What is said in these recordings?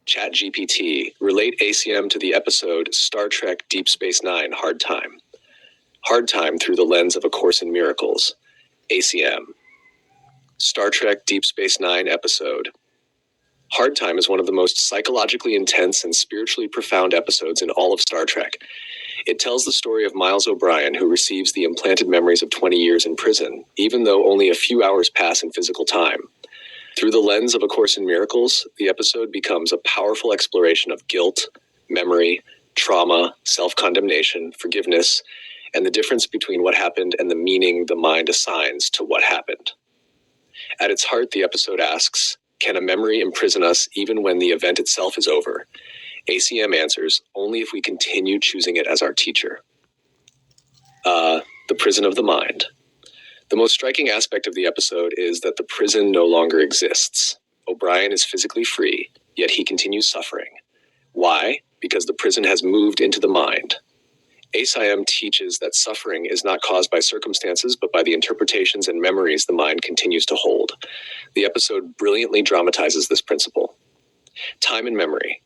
ChatGPT, relate ACM to the episode Star Trek Deep Space Nine, Hard Time. Hard Time through the lens of A Course in Miracles. ACM. Star Trek Deep Space Nine episode. Hard Time is one of the most psychologically intense and spiritually profound episodes in all of Star Trek. It tells the story of Miles O'Brien, who receives the implanted memories of 20 years in prison, even though only a few hours pass in physical time. Through the lens of A Course in Miracles, the episode becomes a powerful exploration of guilt, memory, trauma, self-condemnation, forgiveness, and the difference between what happened and the meaning the mind assigns to what happened. At its heart, the episode asks, can a memory imprison us even when the event itself is over? ACM answers, only if we continue choosing it as our teacher. The prison of the mind. The most striking aspect of the episode is that the prison no longer exists. O'Brien is physically free, yet he continues suffering. Why? Because the prison has moved into the mind. ACIM teaches that suffering is not caused by circumstances, but by the interpretations and memories the mind continues to hold. The episode brilliantly dramatizes this principle. Time and memory.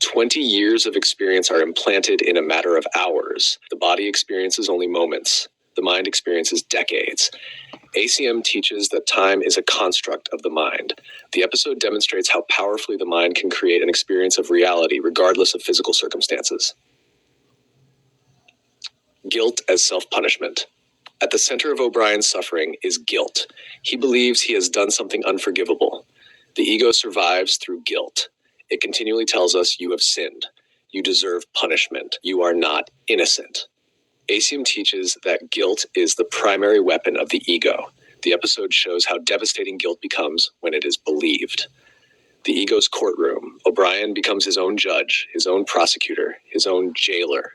20 years of experience are implanted in a matter of hours. The body experiences only moments. The mind experiences decades. ACM teaches that time is a construct of the mind. The episode demonstrates how powerfully the mind can create an experience of reality regardless of physical circumstances. Guilt as self-punishment. At the center of O'Brien's suffering is guilt. He believes he has done something unforgivable. The ego survives through guilt. It continually tells us, you have sinned. You deserve punishment. You are not innocent. ACIM teaches that guilt is the primary weapon of the ego. The episode shows how devastating guilt becomes when it is believed. The ego's courtroom. O'Brien becomes his own judge, his own prosecutor, his own jailer.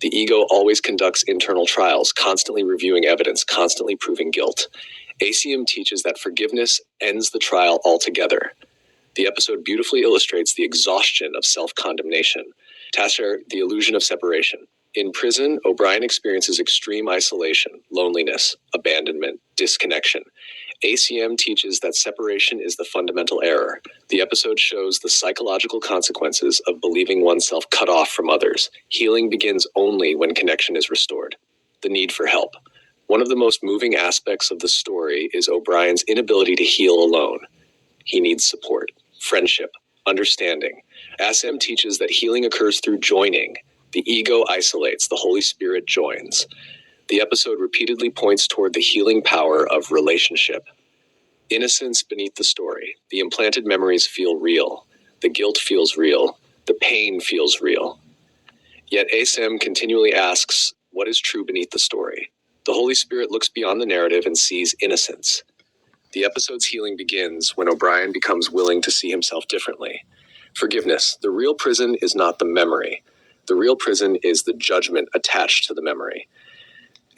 The ego always conducts internal trials, constantly reviewing evidence, constantly proving guilt. ACIM teaches that forgiveness ends the trial altogether. The episode beautifully illustrates the exhaustion of self-condemnation. Tasher, the illusion of separation. In prison, O'Brien experiences extreme isolation, loneliness, abandonment, disconnection. ACM teaches that separation is the fundamental error. The episode shows the psychological consequences of believing oneself cut off from others. Healing begins only when connection is restored. The need for help. One of the most moving aspects of the story is O'Brien's inability to heal alone. He needs support, friendship, understanding. ACIM teaches that healing occurs through joining. The ego isolates, the Holy Spirit joins. The episode repeatedly points toward the healing power of relationship. Innocence beneath the story. The implanted memories feel real. The guilt feels real. The pain feels real. Yet ACIM continually asks, what is true beneath the story? The Holy Spirit looks beyond the narrative and sees innocence. The episode's healing begins when O'Brien becomes willing to see himself differently. Forgiveness. The real prison is not the memory. The real prison is the judgment attached to the memory.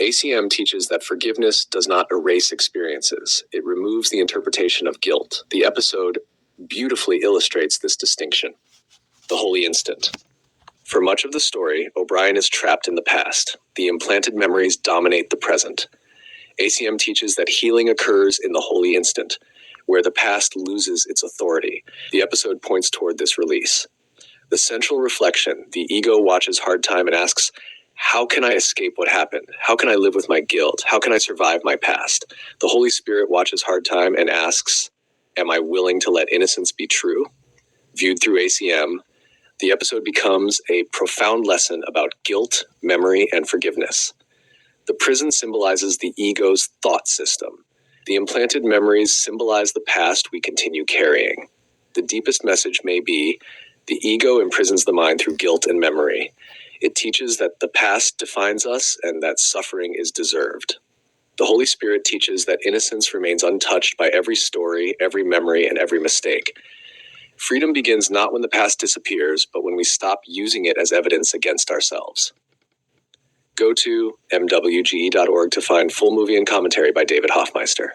ACM teaches that forgiveness does not erase experiences. It removes the interpretation of guilt. The episode beautifully illustrates this distinction. The holy instant. For much of the story, O'Brien is trapped in the past. The implanted memories dominate the present. ACM teaches that healing occurs in the holy instant, where the past loses its authority. The episode points toward this release. The central reflection, the ego watches Hard Time and asks, how can I escape what happened? How can I live with my guilt? How can I survive my past? The Holy Spirit watches Hard Time and asks, am I willing to let innocence be true? Viewed through ACM, the episode becomes a profound lesson about guilt, memory, and forgiveness. The prison symbolizes the ego's thought system. The implanted memories symbolize the past we continue carrying. The deepest message may be, the ego imprisons the mind through guilt and memory. It teaches that the past defines us and that suffering is deserved. The Holy Spirit teaches that innocence remains untouched by every story, every memory, and every mistake. Freedom begins not when the past disappears, but when we stop using it as evidence against ourselves. Go to mwge.org to find full movie and commentary by David Hoffmeister.